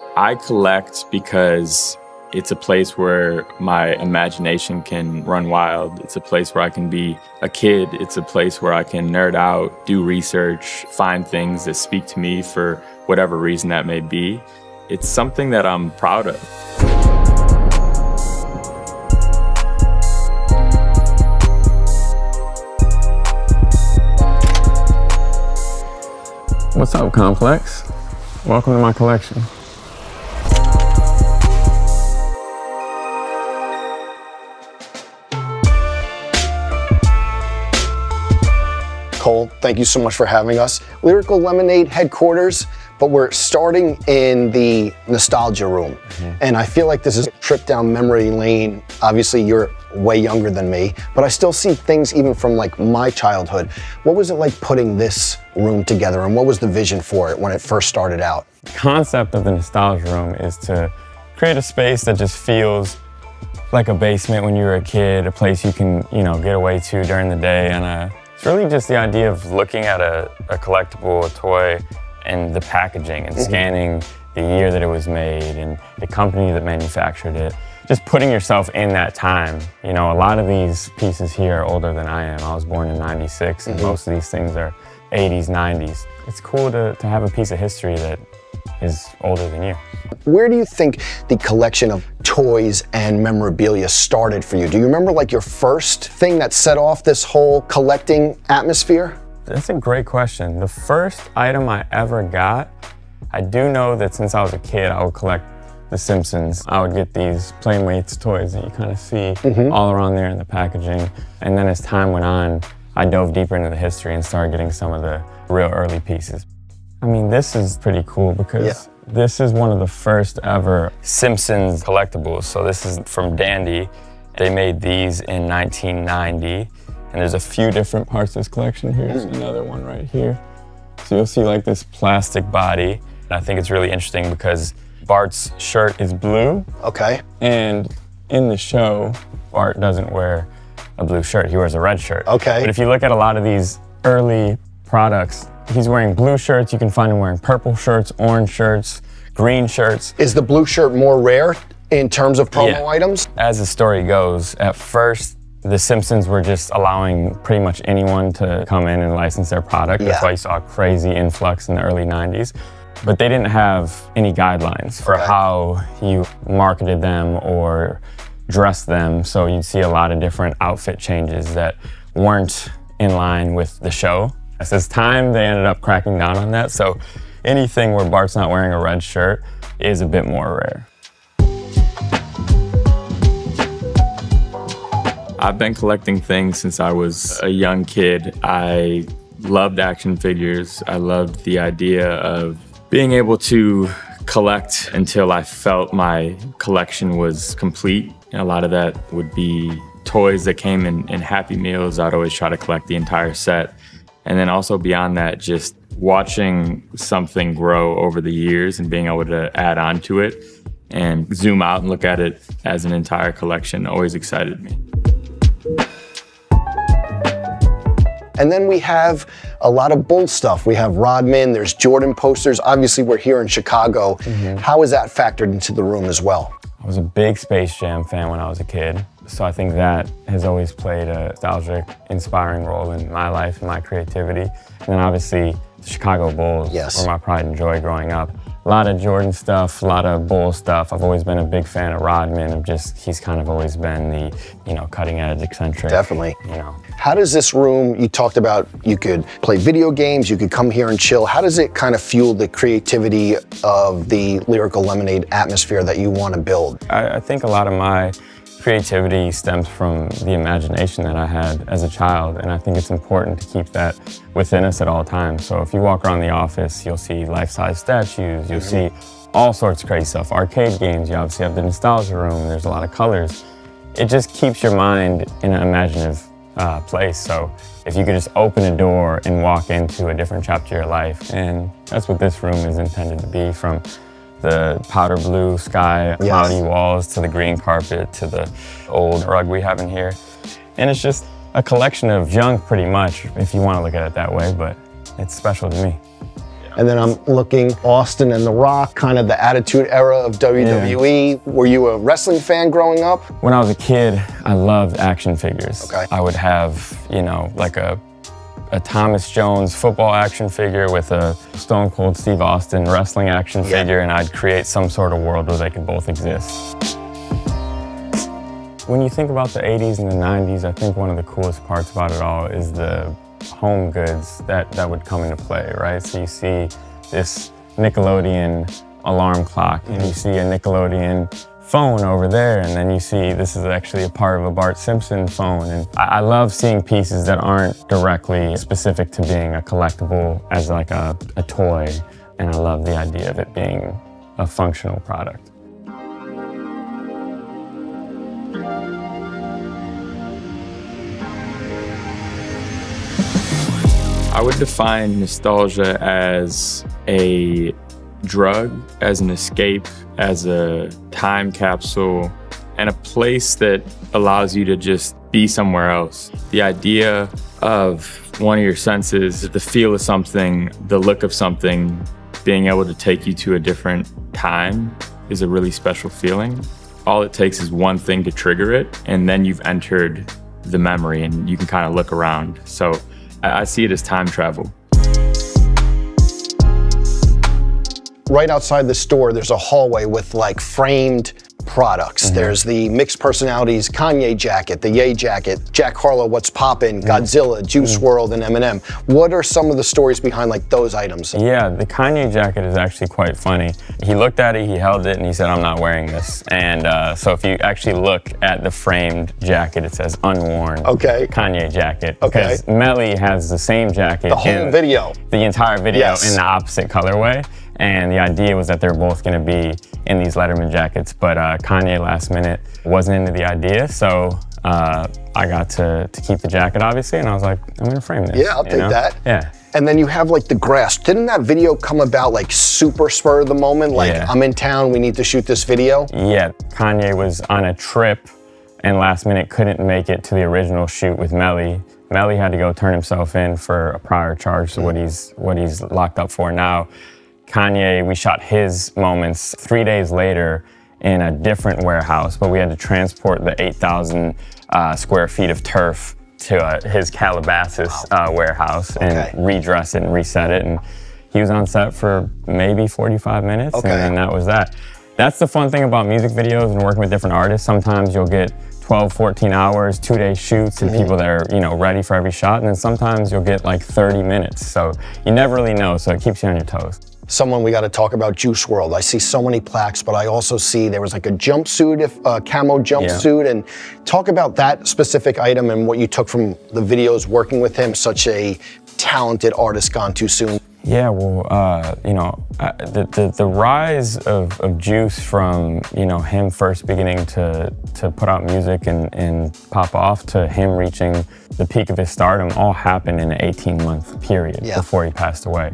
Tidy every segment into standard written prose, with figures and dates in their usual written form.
I collect because it's a place where my imagination can run wild. It's a place where I can be a kid. It's a place where I can nerd out, do research, find things that speak to me for whatever reason that may be. It's something that I'm proud of. What's up, Complex? Welcome to my collection. Cole, thank you so much for having us. Lyrical Lemonade headquarters, but we're starting in the nostalgia room. And I feel like this is a trip down memory lane. Obviously, you're way younger than me, but I still see things even from like my childhood. What was it like putting this room together, and what was the vision for it when it first started out? The concept of the nostalgia room is to create a space that just feels like a basement when you were a kid, a place you can, get away to during the day, and it's really just the idea of looking at a collectible, a toy, and the packaging and scanning the year that it was made and the company that manufactured it. Just putting yourself in that time. A lot of these pieces here are older than I am. I was born in '96, and most of these things are 80s, 90s. It's cool to have a piece of history that is older than you. Where do you think the collection of toys and memorabilia started for you? Do you remember like your first thing that set off this whole collecting atmosphere? That's a great question. The first item I ever got, I do know that since I was a kid, I would collect the Simpsons. I would get these Playmates toys that you kind of see all around there in the packaging. And then as time went on, I dove deeper into the history and started getting some of the real early pieces. I mean, this is pretty cool because this is one of the first ever Simpsons collectibles. So this is from Dandy. They made these in 1990. And there's a few different parts of this collection. Here's another one right here. So you'll see like this plastic body. And I think it's really interesting because Bart's shirt is blue. Okay. And in the show, Bart doesn't wear a blue shirt. He wears a red shirt. Okay. But if you look at a lot of these early products, he's wearing blue shirts. You can find him wearing purple shirts, orange shirts, green shirts. Is the blue shirt more rare in terms of promo items? As the story goes, at first, the Simpsons were just allowing pretty much anyone to come in and license their product. That's why you saw a crazy influx in the early 90s. But they didn't have any guidelines for how you marketed them or dressed them. So you'd see a lot of different outfit changes that weren't in line with the show. As time, they ended up cracking down on that. So anything where Bart's not wearing a red shirt is a bit more rare. I've been collecting things since I was a young kid. I loved action figures. I loved the idea of being able to collect until I felt my collection was complete. And a lot of that would be toys that came in Happy Meals. I'd always try to collect the entire set. And then also beyond that, just watching something grow over the years and being able to add on to it and zoom out and look at it as an entire collection always excited me. And then we have a lot of Bull stuff. We have Rodman, there's Jordan posters. Obviously, we're here in Chicago. How is that factored into the room as well? I was a big Space Jam fan when I was a kid. So I think that has always played a nostalgic, inspiring role in my life and my creativity. And then obviously, the Chicago Bulls were my pride and joy growing up. A lot of Jordan stuff, a lot of Bull stuff. I've always been a big fan of Rodman. He's kind of always been the, cutting edge, eccentric. Definitely. How does this room, you talked about you could play video games, you could come here and chill. How does it kind of fuel the creativity of the Lyrical Lemonade atmosphere that you want to build? I think a lot of my creativity stems from the imagination that I had as a child, and I think it's important to keep that within us at all times. So if you walk around the office, you'll see life-size statues, you'll see all sorts of crazy stuff. Arcade games, you obviously have the nostalgia room, there's a lot of colors. It just keeps your mind in an imaginative place. So if you could just open a door and walk into a different chapter of your life, and that's what this room is intended to be, from the powder blue sky, cloudy walls, to the green carpet, to the old rug we have in here. And it's just a collection of junk, pretty much, if you want to look at it that way, but it's special to me. And then I'm looking Austin and The Rock, kind of the Attitude Era of WWE. Yeah. Were you a wrestling fan growing up? When I was a kid, I loved action figures. Okay. I would have, you know, like a Thomas Jones football action figure with a Stone Cold Steve Austin wrestling action figure, and I'd create some sort of world where they could both exist. When you think about the 80s and the 90s, I think one of the coolest parts about it all is the home goods that would come into play, right? So you see this Nickelodeon alarm clock, and you see a Nickelodeon phone over there, and then you see this is actually a part of a Bart Simpson phone. And I love seeing pieces that aren't directly specific to being a collectible as like a toy, and I love the idea of it being a functional product. I would define nostalgia as a drug, as an escape, as a time capsule, and a place that allows you to just be somewhere else. The idea of one of your senses, the feel of something, the look of something, being able to take you to a different time is a really special feeling. All it takes is one thing to trigger it, and then you've entered the memory and you can kind of look around. So I see it as time travel. Right outside the store, there's a hallway with like framed products. There's the Mixed Personalities Kanye jacket, the Ye jacket, Jack Harlow, What's Poppin', Godzilla, Juice WRLD, and Eminem. What are some of the stories behind like those items? Yeah, the Kanye jacket is actually quite funny. He looked at it, he held it, and he said, "I'm not wearing this." And so if you actually look at the framed jacket, it says unworn Kanye jacket. Okay. Because Melly has the same jacket. The whole video. The entire video in the opposite colorway. And the idea was that they're both gonna be in these Letterman jackets, but Kanye last minute wasn't into the idea, so I got to keep the jacket, obviously, and I was like, I'm gonna frame this. Yeah, I'll take that. Yeah. And then you have like the grass. Didn't that video come about like super spur of the moment? Like, I'm in town, we need to shoot this video? Yeah, Kanye was on a trip and last minute couldn't make it to the original shoot with Melly. Melly had to go turn himself in for a prior charge to what he's locked up for now. Kanye, we shot his moments 3 days later in a different warehouse, but we had to transport the 8,000 square feet of turf to his Calabasas warehouse and redress it and reset it. And he was on set for maybe 45 minutes, and then that was that. That's the fun thing about music videos and working with different artists. Sometimes you'll get 12, 14 hours, 2-day shoots and people that are, you know, ready for every shot. And then sometimes you'll get like 30 minutes. So you never really know, so it keeps you on your toes. Someone we got to talk about, Juice WRLD. I see so many plaques, but I also see there was like a jumpsuit, a camo jumpsuit, and talk about that specific item and what you took from the videos working with him, such a talented artist gone too soon. Yeah, well, you know, the rise of Juice from, you know, him first beginning to put out music and pop off to him reaching the peak of his stardom all happened in an 18-month period before he passed away.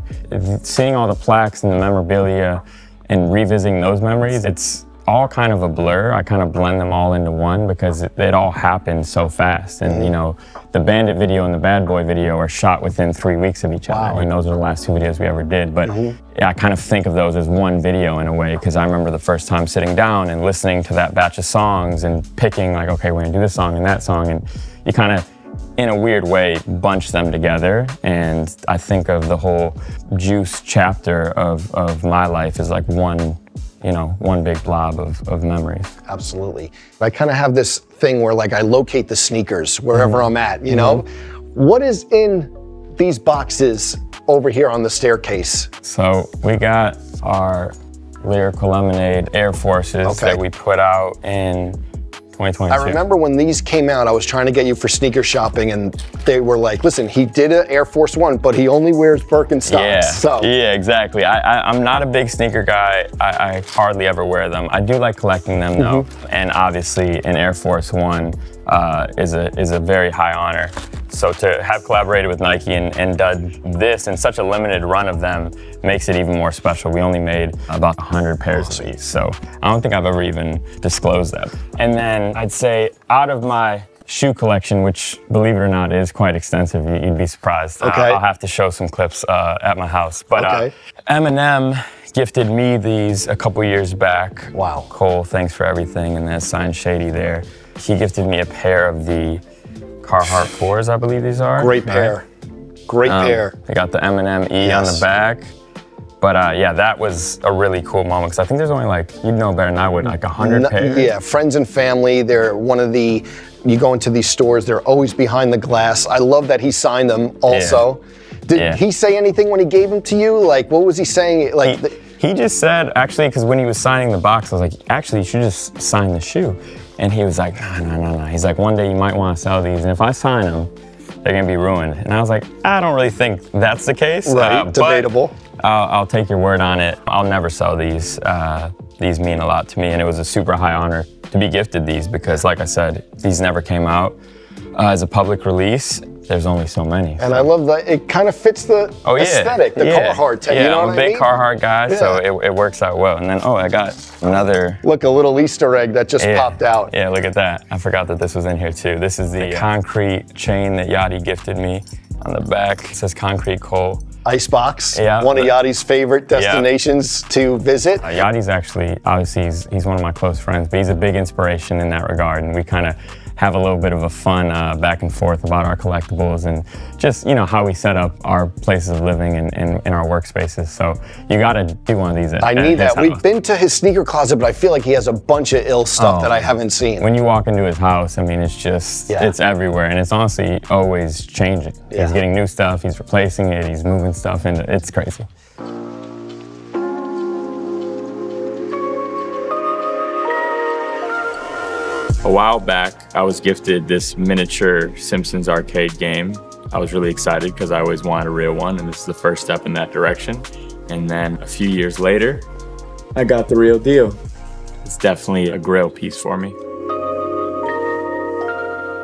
Seeing all the plaques and the memorabilia and revisiting those memories, it's all kind of a blur. I kind of blend them all into one because it all happened so fast. And you know, the Bandit video and the Bad Boy video are shot within 3 weeks of each other. And those are the last 2 videos we ever did. But yeah, I kind of think of those as one video in a way, because I remember the first time sitting down and listening to that batch of songs and picking like, okay, we're gonna do this song and that song. And you kind of, in a weird way, bunch them together. And I think of the whole Juice chapter of my life as like one, you know, one big blob of memories. Absolutely. I kind of have this thing where like I locate the sneakers wherever I'm at, you know? What is in these boxes over here on the staircase? So we got our Lyrical Lemonade Air Forces that we put out in 2022. I remember when these came out, I was trying to get you for sneaker shopping and they were like, listen, he did an Air Force One, but he only wears Birkenstocks. Yeah, exactly. I'm not a big sneaker guy. I hardly ever wear them. I do like collecting them though. And obviously an Air Force One is a very high honor. So to have collaborated with Nike and done this in such a limited run of them makes it even more special. We only made about 100 pairs of these, so I don't think I've ever even disclosed them. And then I'd say out of my shoe collection, which, believe it or not, is quite extensive. You'd be surprised. Okay. I'll have to show some clips at my house. But Okay. Eminem gifted me these a couple years back. Wow. Cole, thanks for everything, and then signed Shady there. He gifted me a pair of the Carhartt 4s, I believe these are. Great pair. Great pair. They got the Eminem E on the back. But yeah, that was a really cool moment, because I think there's only like, you'd know better than I would, like 100 pairs. Yeah, friends and family, they're one of the, you go into these stores, they're always behind the glass. I love that he signed them also. Did he say anything when he gave them to you? Like, what was he saying? Like, he just said, actually, because when he was signing the box, I was like, actually, you should just sign the shoe. And he was like, no. He's like, one day you might want to sell these, and if I sign them, they're gonna be ruined. And I was like, I don't really think that's the case. Right, debatable. I'll take your word on it. I'll never sell these. These mean a lot to me, and it was a super high honor to be gifted these, because like I said, these never came out as a public release. There's only so many. And I love that it kind of fits the aesthetic, the Carhartt. Yeah, you know I'm a big Carhartt guy, so it works out well. And then, I got another. Look, a little Easter egg that just popped out. Yeah, look at that. I forgot that this was in here too. This is the concrete chain that Yachty gifted me. On the back, it says Concrete Cole. Icebox, yeah, one of Yachty's favorite destinations to visit. Yachty's actually, obviously, he's one of my close friends, but he's a big inspiration in that regard, and we kind of have a little bit of a fun back and forth about our collectibles and just, how we set up our places of living and in our workspaces. So you got to do one of these at I need that. house. We've been to his sneaker closet, but I feel like he has a bunch of ill stuff that I haven't seen. When you walk into his house, I mean, it's just, it's everywhere, and it's honestly always changing. He's getting new stuff, he's replacing it, he's moving stuff, and it's crazy. A while back, I was gifted this miniature Simpsons arcade game. I was really excited because I always wanted a real one, and this is the first step in that direction. And then a few years later, I got the real deal. It's definitely a grail piece for me.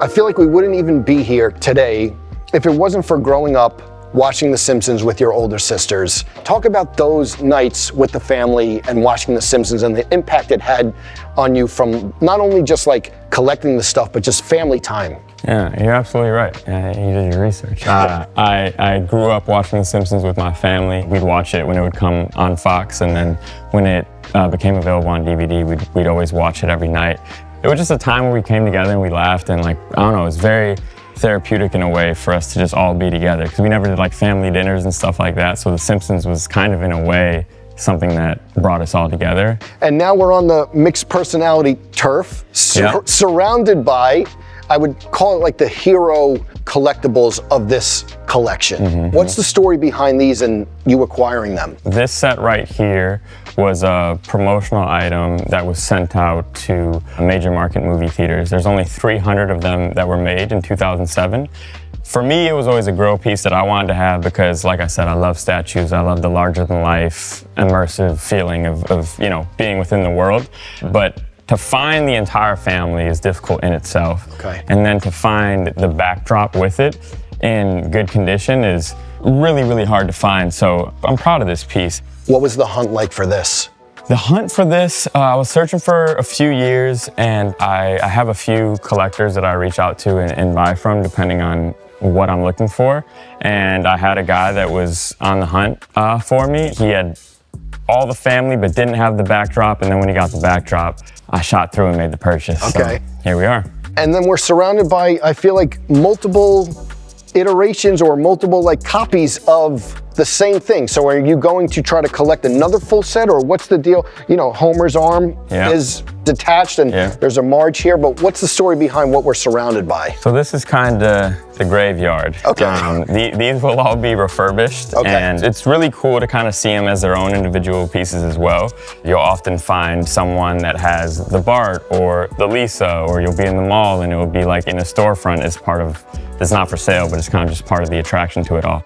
I feel like we wouldn't even be here today if it wasn't for growing up watching The Simpsons with your older sisters. Talk about those nights with the family and watching The Simpsons and the impact it had on you from not only just like collecting the stuff, but just family time. Yeah, you're absolutely right. You did your research. I grew up watching The Simpsons with my family. We'd watch it when it would come on Fox, and then when it became available on DVD, we'd always watch it every night. It was just a time where we came together and we laughed, and like, I don't know, it was very therapeutic in a way for us to just all be together, because we never did like family dinners and stuff like that. So The Simpsons was kind of, in a way, something that brought us all together. And now we're on the mixed personality turf, surrounded by, I would call it like the hero collectibles of this collection. What's the story behind these and you acquiring them? This set right here was a promotional item that was sent out to major market movie theaters. There's only 300 of them that were made in 2007. For me, it was always a grow piece that I wanted to have because, like I said, I love statues. I love the larger-than-life, immersive feeling of being within the world. But to find the entire family is difficult in itself. And then to find the backdrop with it in good condition is really, really hard to find. So I'm proud of this piece. What was the hunt like for this? The hunt for this, I was searching for a few years, and I have a few collectors that I reach out to and buy from, depending on what I'm looking for. And I had a guy that was on the hunt for me. He had all the family, but didn't have the backdrop. And then when he got the backdrop, I shot through and made the purchase. So here we are. And then we're surrounded by, I feel like, multiple iterations or multiple like copies of the same thing. So are you going to try to collect another full set, or what's the deal? Homer's arm is detached and there's a Marge here, but what's the story behind what we're surrounded by? So this is kind of the graveyard. These will all be refurbished, and it's really cool to kind of see them as their own individual pieces as well. You'll often find someone that has the Bart or the Lisa, or you'll be in the mall and it will be like in a storefront as part of, it's not for sale, but it's kind of just part of the attraction to it all.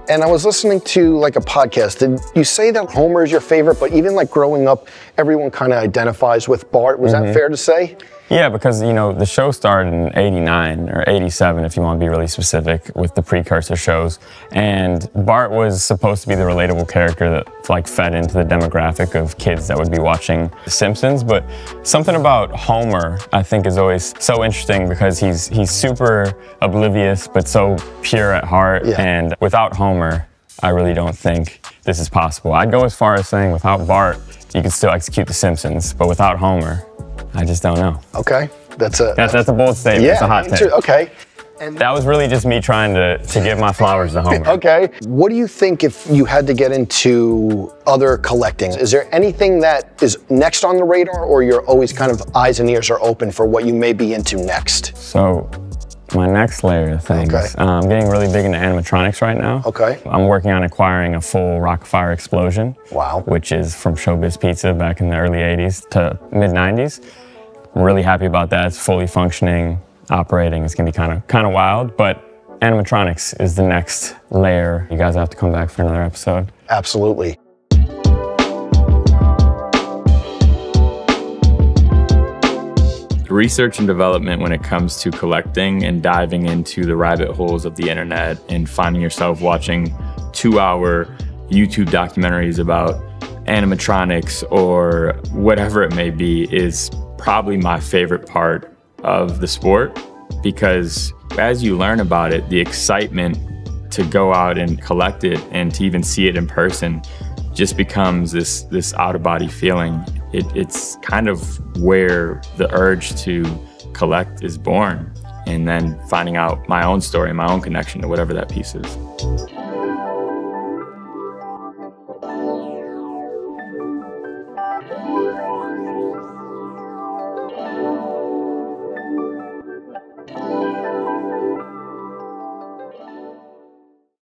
And I was listening to like a podcast. Did you say that Homer is your favorite, but even like growing up everyone kind of identifies with Bart. Was that fair to say? Yeah, because, you know, the show started in 89 or 87, if you want to be really specific, with the precursor shows. And Bart was supposed to be the relatable character that, like, fed into the demographic of kids that would be watching The Simpsons. But something about Homer, I think, is always so interesting because he's super oblivious, but so pure at heart. Yeah. And without Homer, I really don't think this is possible. I'd go as far as saying without Bart, you could still execute The Simpsons, but without Homer, I just don't know. Okay, that's a bold statement. yeah, It's a hot take. okay. And that was really just me trying to give my flowers to Homer. Okay. What do you think if you had to get into other collecting? Is there anything that is next on the radar, or you're always kind of eyes and ears are open for what you may be into next? So my next layer of things, I'm getting really big into animatronics right now. Okay. I'm working on acquiring a full Rock-afire explosion. Wow. Which is from Showbiz Pizza back in the early 80s to mid 90s. I'm really happy about that. It's fully functioning, operating. It's gonna be kind of wild, but animatronics is the next layer. You guys have to come back for another episode. Absolutely. Research and development when it comes to collecting and diving into the rabbit holes of the internet and finding yourself watching 2-hour YouTube documentaries about animatronics or whatever it may be is probably my favorite part of the sport, because as you learn about it, the excitement to go out and collect it and to even see it in person just becomes this out-of-body feeling. It's kind of where the urge to collect is born, and then finding out my own story, my own connection to whatever that piece is.